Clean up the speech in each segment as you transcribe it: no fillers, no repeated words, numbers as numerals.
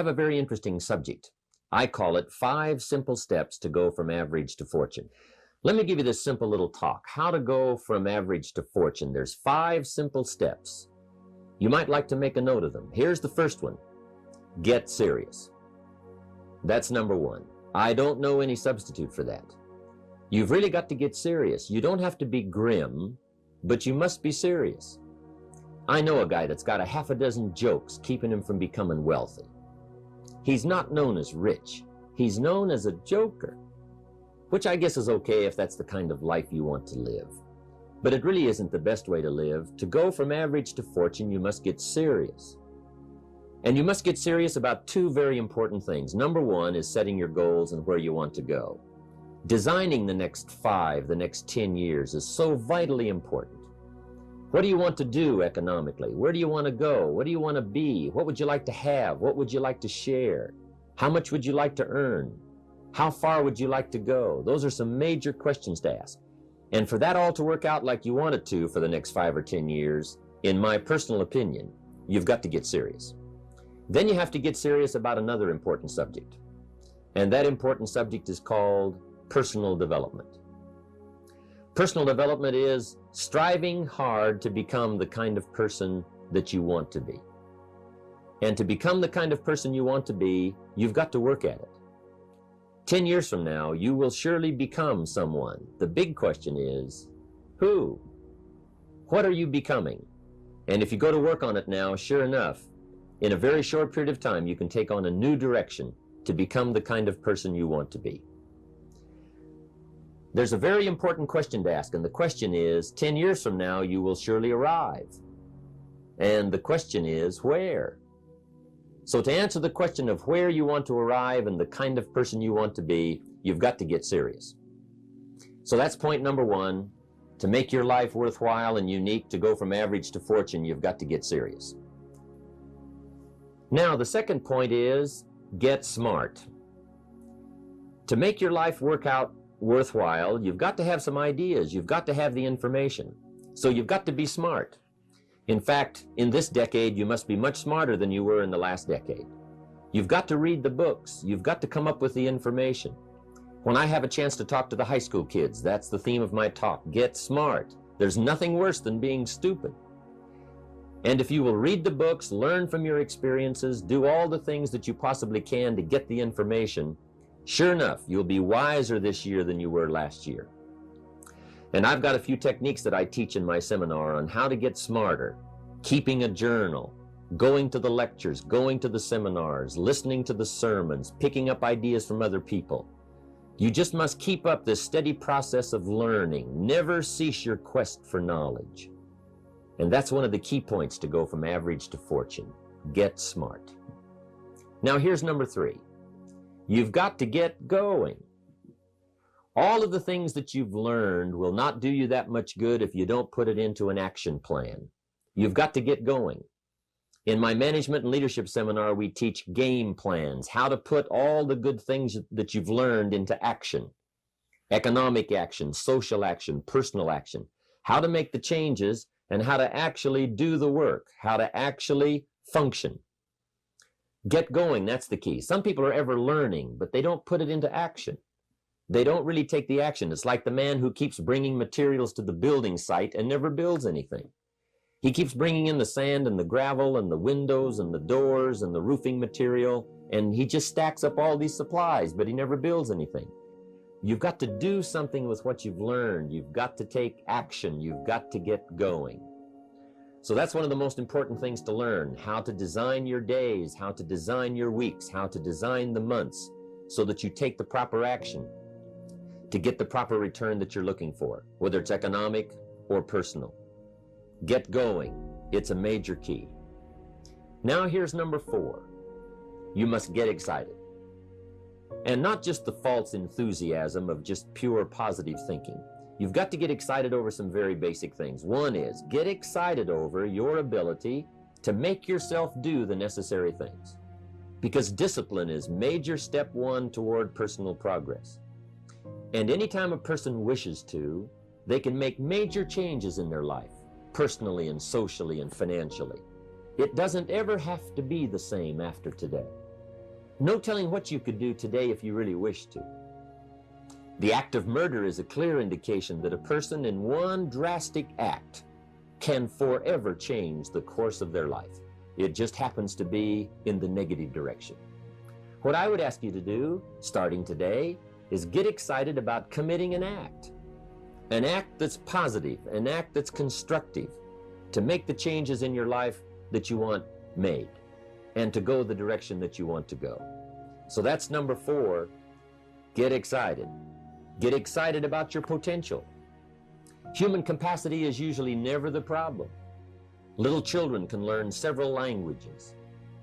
have a very interesting subject. I call it 5 simple steps to go from average to fortune. Let me give you this simple little talk. How to go from average to fortune. There's 5 simple steps. You might like to make a note of them. Here's the first one. Get serious. That's number 1. I don't know any substitute for that. You've really got to get serious. You don't have to be grim, but you must be serious. I know a guy that's got a half a dozen jokes keeping him from becoming wealthy. He's not known as rich. He's known as a joker, which I guess is okay if that's the kind of life you want to live. But it really isn't the best way to live. To go from average to fortune, you must get serious. And you must get serious about 2 very important things. Number 1 is setting your goals and where you want to go. Designing the next 5, the next 10 years is so vitally important. What do you want to do economically? Where do you want to go? What do you want to be? What would you like to have? What would you like to share? How much would you like to earn? How far would you like to go? Those are some major questions to ask. And for that all to work out like you want it to for the next 5 or 10 years, in my personal opinion, you've got to get serious. Then you have to get serious about another important subject. And that important subject is called personal development. Personal development is striving hard to become the kind of person that you want to be. And to become the kind of person you want to be, you've got to work at it. 10 years from now, you will surely become someone. The big question is, who? What are you becoming? And if you go to work on it now, sure enough, in a very short period of time, you can take on a new direction to become the kind of person you want to be. There's a very important question to ask, and the question is, 10 years from now, you will surely arrive. And the question is, where? So to answer the question of where you want to arrive and the kind of person you want to be, you've got to get serious. So that's point number 1. To make your life worthwhile and unique, to go from average to fortune, you've got to get serious. Now, the second point is, get smart. To make your life work out worthwhile, you've got to have some ideas. You've got to have the information. So you've got to be smart. In fact, in this decade, you must be much smarter than you were in the last decade. You've got to read the books. You've got to come up with the information. When I have a chance to talk to the high school kids, that's the theme of my talk. Get smart. There's nothing worse than being stupid. And if you will read the books, learn from your experiences, do all the things that you possibly can to get the information, sure enough, you'll be wiser this year than you were last year. And I've got a few techniques that I teach in my seminar on how to get smarter, keeping a journal, going to the lectures, going to the seminars, listening to the sermons, picking up ideas from other people. You just must keep up this steady process of learning. Never cease your quest for knowledge. And that's one of the key points to go from average to fortune. Get smart. Now here's number 3. You've got to get going. All of the things that you've learned will not do you that much good if you don't put it into an action plan. You've got to get going. In my management and leadership seminar, we teach game plans, how to put all the good things that you've learned into action. Economic action, social action, personal action. How to make the changes and how to actually do the work, how to actually function. Get going, that's the key. Some people are ever learning, but they don't put it into action. They don't really take the action. It's like the man who keeps bringing materials to the building site and never builds anything. He keeps bringing in the sand and the gravel and the windows and the doors and the roofing material, and he just stacks up all these supplies, but he never builds anything. You've got to do something with what you've learned. You've got to take action. You've got to get going. So that's one of the most important things to learn, how to design your days, how to design your weeks, how to design the months so that you take the proper action to get the proper return that you're looking for, whether it's economic or personal. Get going. It's a major key. Now here's number 4. You must get excited. And not just the false enthusiasm of just pure positive thinking. You've got to get excited over some very basic things. One is, get excited over your ability to make yourself do the necessary things. Because discipline is major step 1 toward personal progress. And anytime a person wishes to, they can make major changes in their life, personally and socially and financially. It doesn't ever have to be the same after today. No telling what you could do today if you really wished to. The act of murder is a clear indication that a person in one drastic act can forever change the course of their life. It just happens to be in the negative direction. What I would ask you to do, starting today, is get excited about committing an act that's positive, an act that's constructive, to make the changes in your life that you want made, and to go the direction that you want to go. So that's number 4, get excited. Get excited about your potential. Human capacity is usually never the problem. Little children can learn several languages.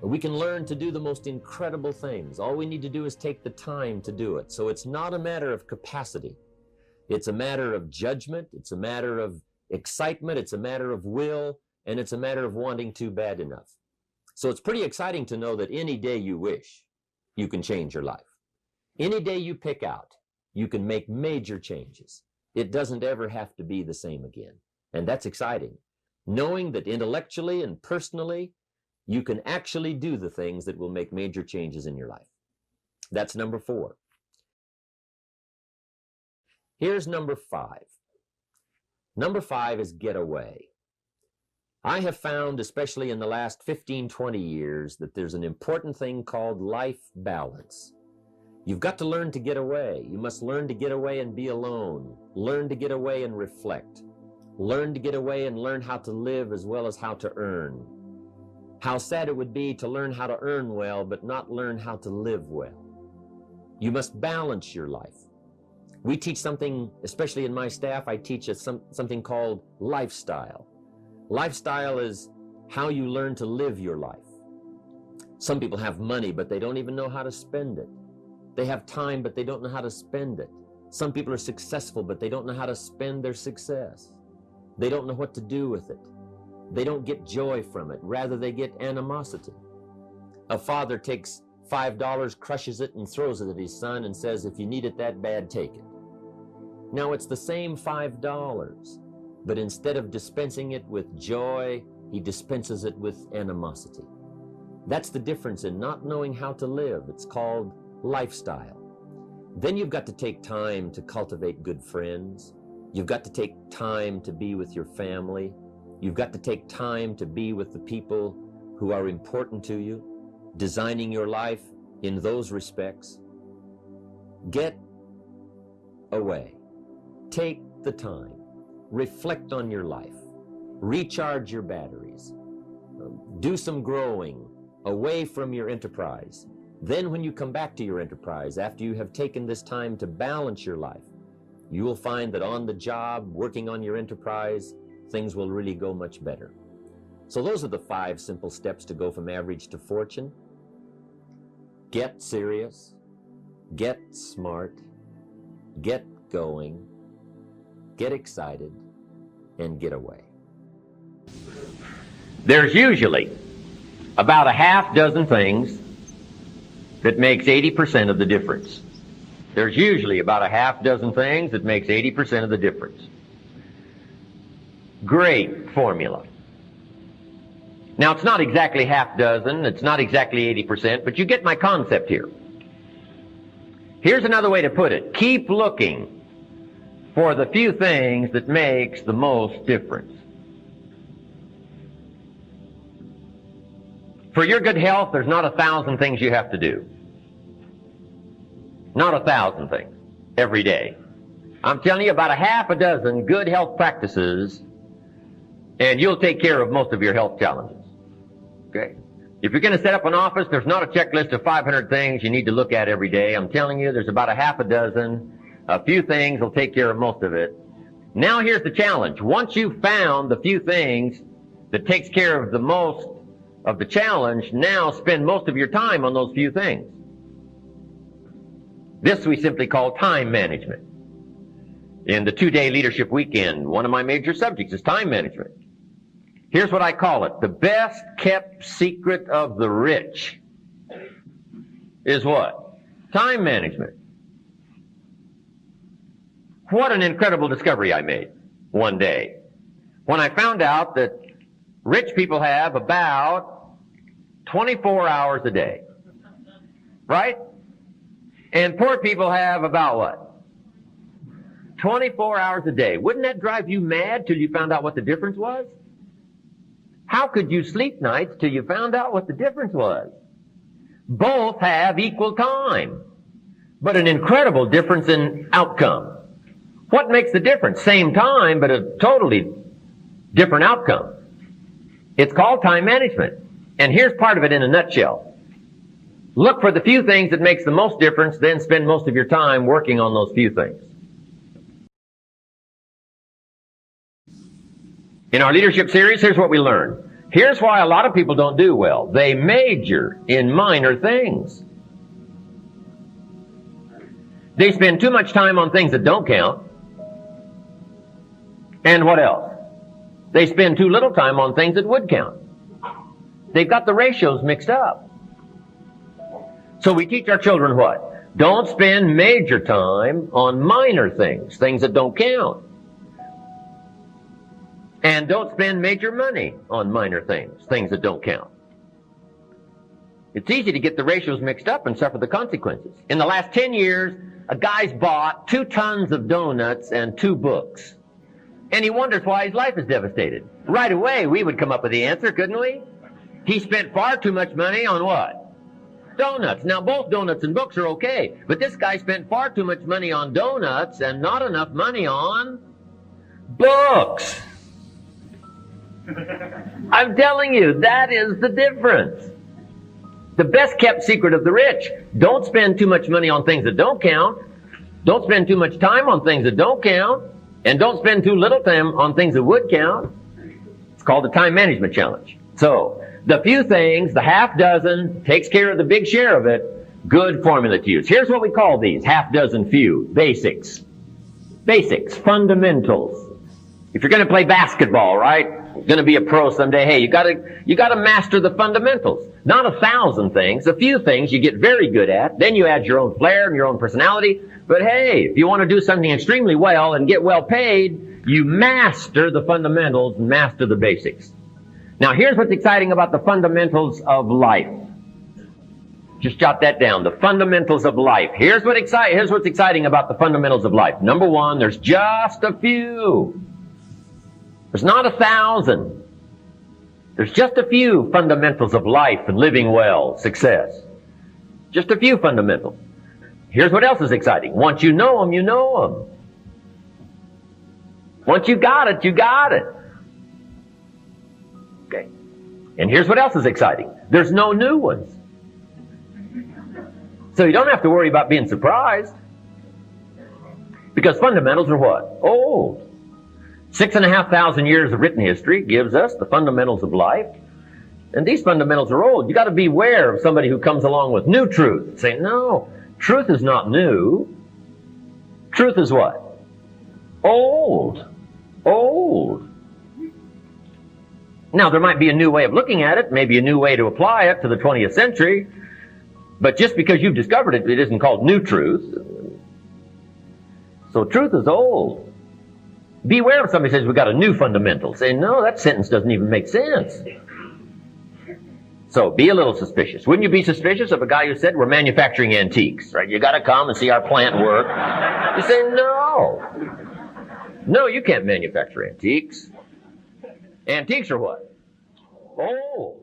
We can learn to do the most incredible things. All we need to do is take the time to do it. So it's not a matter of capacity. It's a matter of judgment. It's a matter of excitement. It's a matter of will. And it's a matter of wanting to bad enough. So it's pretty exciting to know that any day you wish, you can change your life. Any day you pick out, you can make major changes. It doesn't ever have to be the same again. And that's exciting. Knowing that intellectually and personally, you can actually do the things that will make major changes in your life. That's number 4. Here's number 5. Number 5 is get away. I have found, especially in the last 15, 20 years, that there's an important thing called life balance. You've got to learn to get away. You must learn to get away and be alone. Learn to get away and reflect. Learn to get away and learn how to live as well as how to earn. How sad it would be to learn how to earn well, but not learn how to live well. You must balance your life. We teach something, especially in my staff, I teach something called lifestyle. Lifestyle is how you learn to live your life. Some people have money, but they don't even know how to spend it. They have time, but they don't know how to spend it. Some people are successful, but they don't know how to spend their success. They don't know what to do with it. They don't get joy from it. Rather, they get animosity. A father takes $5, crushes it, and throws it at his son and says, if you need it that bad, take it. Now, it's the same $5, but instead of dispensing it with joy, he dispenses it with animosity. That's the difference in not knowing how to live. It's called lifestyle. Then you've got to take time to cultivate good friends. You've got to take time to be with your family. You've got to take time to be with the people who are important to you, designing your life in those respects. Get away. Take the time. Reflect on your life. Recharge your batteries. Do some growing away from your enterprise. Then when you come back to your enterprise, after you have taken this time to balance your life, you will find that on the job, working on your enterprise, things will really go much better. So those are the 5 simple steps to go from average to fortune. Get serious, get smart, get going, get excited, and get away. There's usually about a half dozen things that makes 80% of the difference. There's usually about a half dozen things that makes 80% of the difference. Great formula. Now, it's not exactly half dozen, it's not exactly 80%, but you get my concept here. Here's another way to put it. Keep looking for the few things that makes the most difference. For your good health, there's not 1,000 things you have to do. Not 1,000 things every day. I'm telling you about a half a dozen good health practices, and you'll take care of most of your health challenges. Okay? If you're going to set up an office, there's not a checklist of 500 things you need to look at every day. I'm telling you, there's about a half a dozen. A few things will take care of most of it. Now here's the challenge. Once you've found the few things that takes care of the most of the challenge, now spend most of your time on those few things. This we simply call time management. In the 2-day leadership weekend, one of my major subjects is time management. Here's what I call it. The best kept secret of the rich is what? Time management. What an incredible discovery I made one day when I found out that rich people have about 24 hours a day. right? And poor people have about what? 24 hours a day. Wouldn't that drive you mad till you found out what the difference was? How could you sleep nights till you found out what the difference was? Both have equal time, but an incredible difference in outcome. What makes the difference? Same time, but a totally different outcome. It's called time management. And here's part of it in a nutshell. Look for the few things that makes the most difference, then spend most of your time working on those few things. In our leadership series, here's what we learned. Here's why a lot of people don't do well. They major in minor things. They spend too much time on things that don't count. And what else? They spend too little time on things that would count. They've got the ratios mixed up. So we teach our children what? Don't spend major time on minor things, things that don't count. And don't spend major money on minor things, things that don't count. It's easy to get the ratios mixed up and suffer the consequences. In the last 10 years, a guy's bought 2 tons of donuts and 2 books. And he wonders why his life is devastated. Right away, we would come up with the answer, couldn't we? He spent far too much money on what? Donuts. Now, both donuts and books are okay, but this guy spent far too much money on donuts and not enough money on books. I'm telling you, that is the difference. The best kept secret of the rich. Don't spend too much money on things that don't count. Don't spend too much time on things that don't count. And don't spend too little time on things that would count. It's called the time management challenge. So, the few things, the half dozen, takes care of the big share of it. Good formula to use. Here's what we call these. Half dozen few. Basics. Basics. Fundamentals. If you're going to play basketball, right? You're going to be a pro someday. Hey, you got to master the fundamentals. Not 1,000 things. A few things you get very good at. Then you add your own flair and your own personality. But hey, if you want to do something extremely well and get well paid, you master the fundamentals and master the basics. Now, here's what's exciting about the fundamentals of life. Just jot that down. The fundamentals of life. Here's what's exciting about the fundamentals of life. Number one, there's just a few. There's not 1,000. There's just a few fundamentals of life and living well, success. Just a few fundamentals. Here's what else is exciting. Once you know them, you know them. Once you got it, you got it. Okay. And here's what else is exciting. There's no new ones. So you don't have to worry about being surprised. Because fundamentals are what? Old. 6,500 years of written history gives us the fundamentals of life. And these fundamentals are old. You got to beware of somebody who comes along with new truth. Say, no, truth is not new. Truth is what? Old. Old. Now, there might be a new way of looking at it, maybe a new way to apply it to the 20th century. But just because you've discovered it, it isn't called new truth. So truth is old. Beware if somebody says we've got a new fundamental. Say, no, that sentence doesn't even make sense. So be a little suspicious. Wouldn't you be suspicious of a guy who said we're manufacturing antiques, right? You got to come and see our plant work. You say, no. No, you can't manufacture antiques. Antiques are what? Oh.